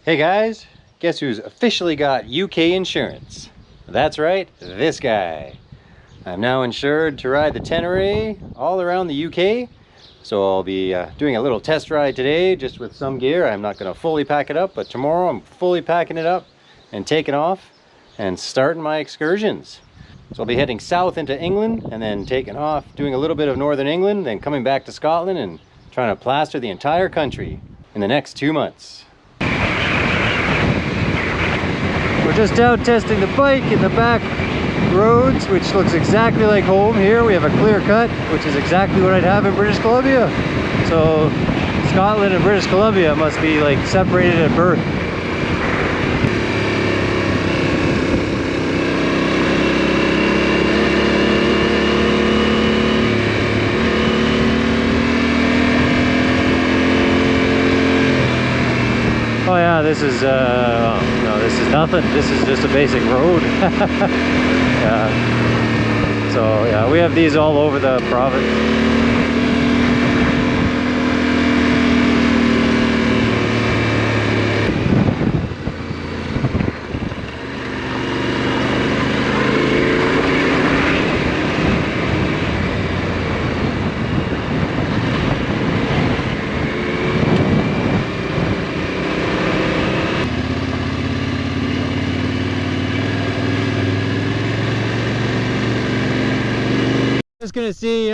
Hey guys, guess who's officially got UK insurance? That's right, this guy. I'm now insured to ride the Tenere all around the UK. So I'll be doing a little test ride today just with some gear. I'm not going to fully pack it up, but tomorrow I'm fully packing it up and taking off and starting my excursions. So I'll be heading south into England and then taking off, doing a little bit of northern England, then coming back to Scotland and trying to plaster the entire country in the next 2 months. We're just out testing the bike in the back roads, which looks exactly like home. Here we have a clear cut, which is exactly what I'd have in British Columbia. So Scotland and British Columbia must be like separated at birth. Oh yeah, this is no, this is nothing. This is just a basic road. Yeah. So yeah, we have these all over the province. Just gonna see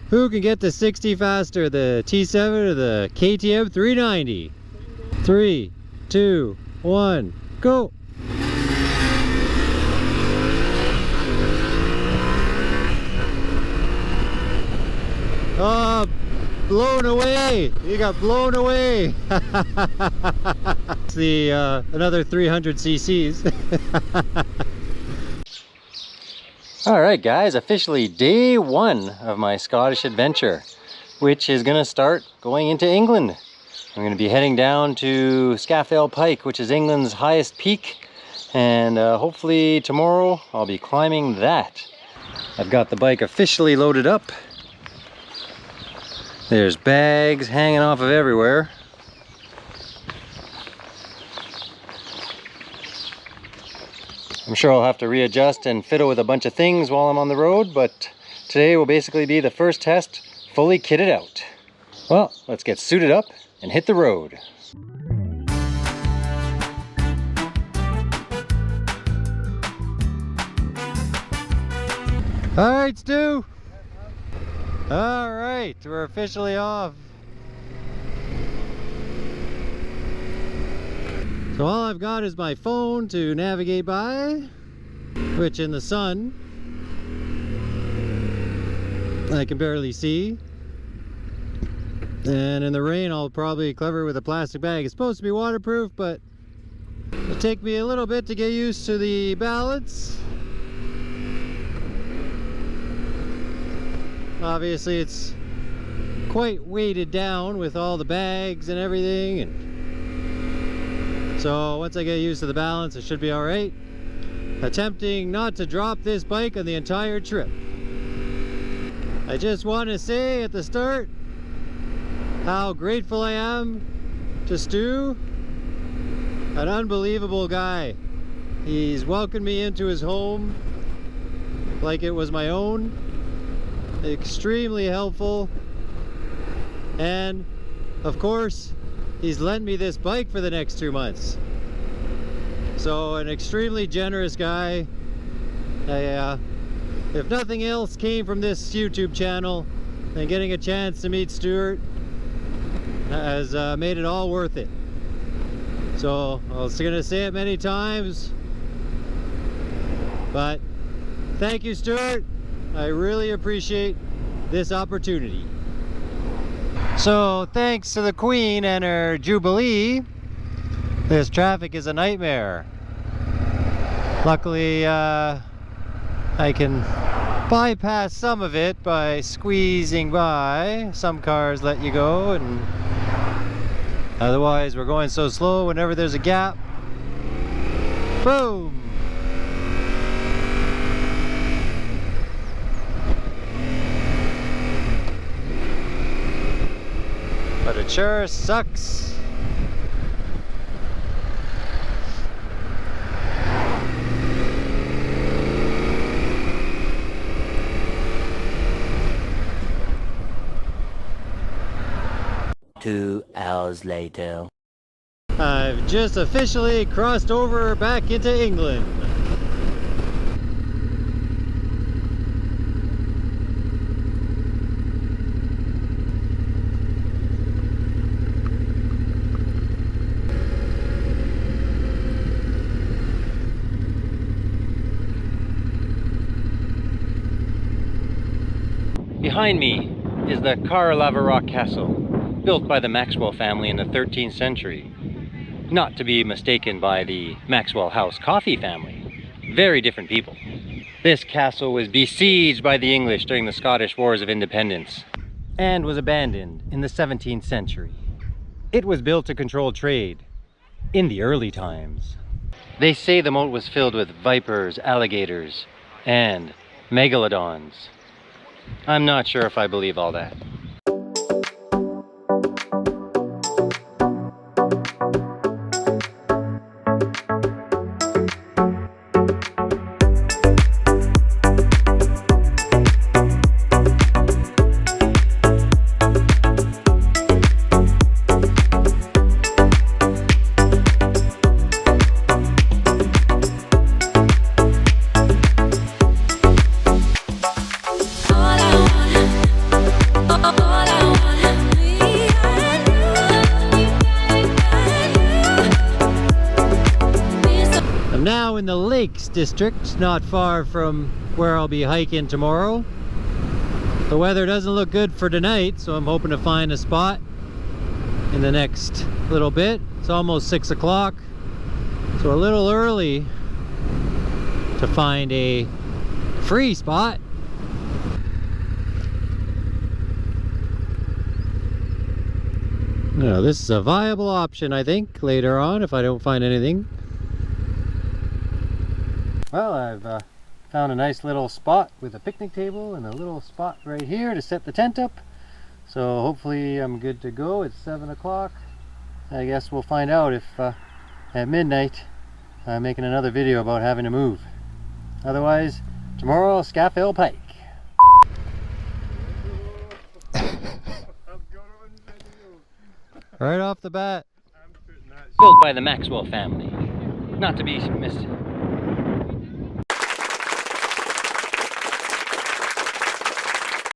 who can get to 60 faster, the T7 or the KTM 390. 3, 2, 1, go! Oh, blown away! You got blown away! It's the another 300 cc's. Alright guys, officially day one of my Scottish adventure, which is going to start going into England. I'm going to be heading down to Scaffdale Pike, which is England's highest peak, and hopefully tomorrow I'll be climbing that. I've got the bike officially loaded up. There's bags hanging off of everywhere. I'm sure I'll have to readjust and fiddle with a bunch of things while I'm on the road, but today will basically be the first test fully kitted out. Well, let's get suited up and hit the road. All right, Stu. All right, we're officially off. So all I've got is my phone to navigate by, which in the sun I can barely see, and in the rain I'll probably cover with a plastic bag. It's supposed to be waterproof, but it'll take me a little bit to get used to the balance. Obviously it's quite weighted down with all the bags and everything, and so once I get used to the balance, it should be all right. Attempting not to drop this bike on the entire trip. I just want to say at the start how grateful I am to Stu. An unbelievable guy. He's welcomed me into his home like it was my own. Extremely helpful. And of course, he's lent me this bike for the next 2 months. So an extremely generous guy. If nothing else came from this YouTube channel, then getting a chance to meet Stuart has made it all worth it. So I was gonna say it many times, but thank you, Stuart. I really appreciate this opportunity. So thanks to the Queen and her Jubilee, this traffic is a nightmare. Luckily I can bypass some of it by squeezing by. Some cars let you go, and otherwise we're going so slow whenever there's a gap. Boom! But it sure sucks. hours later. I've just officially crossed over back into England. Behind me is the Carlavarock Castle, built by the Maxwell family in the 13th century. Not to be mistaken by the Maxwell House coffee family. Very different people. This castle was besieged by the English during the Scottish Wars of Independence and was abandoned in the 17th century. It was built to control trade in the early times. They say the moat was filled with vipers, alligators, and megalodons. I'm not sure if I believe all that. Now in the Lakes District, not far from where I'll be hiking tomorrow. The weather doesn't look good for tonight, so I'm hoping to find a spot in the next little bit. It's almost 6 o'clock, so a little early to find a free spot. Now, this is a viable option, I think, later on if I don't find anything. Well, I've found a nice little spot with a picnic table and a little spot right here to set the tent up. So hopefully I'm good to go. It's 7 o'clock. I guess we'll find out if at midnight I'm making another video about having to move. Otherwise, tomorrow, Scafell Pike. Right off the bat. Built by the Maxwell family. Not to be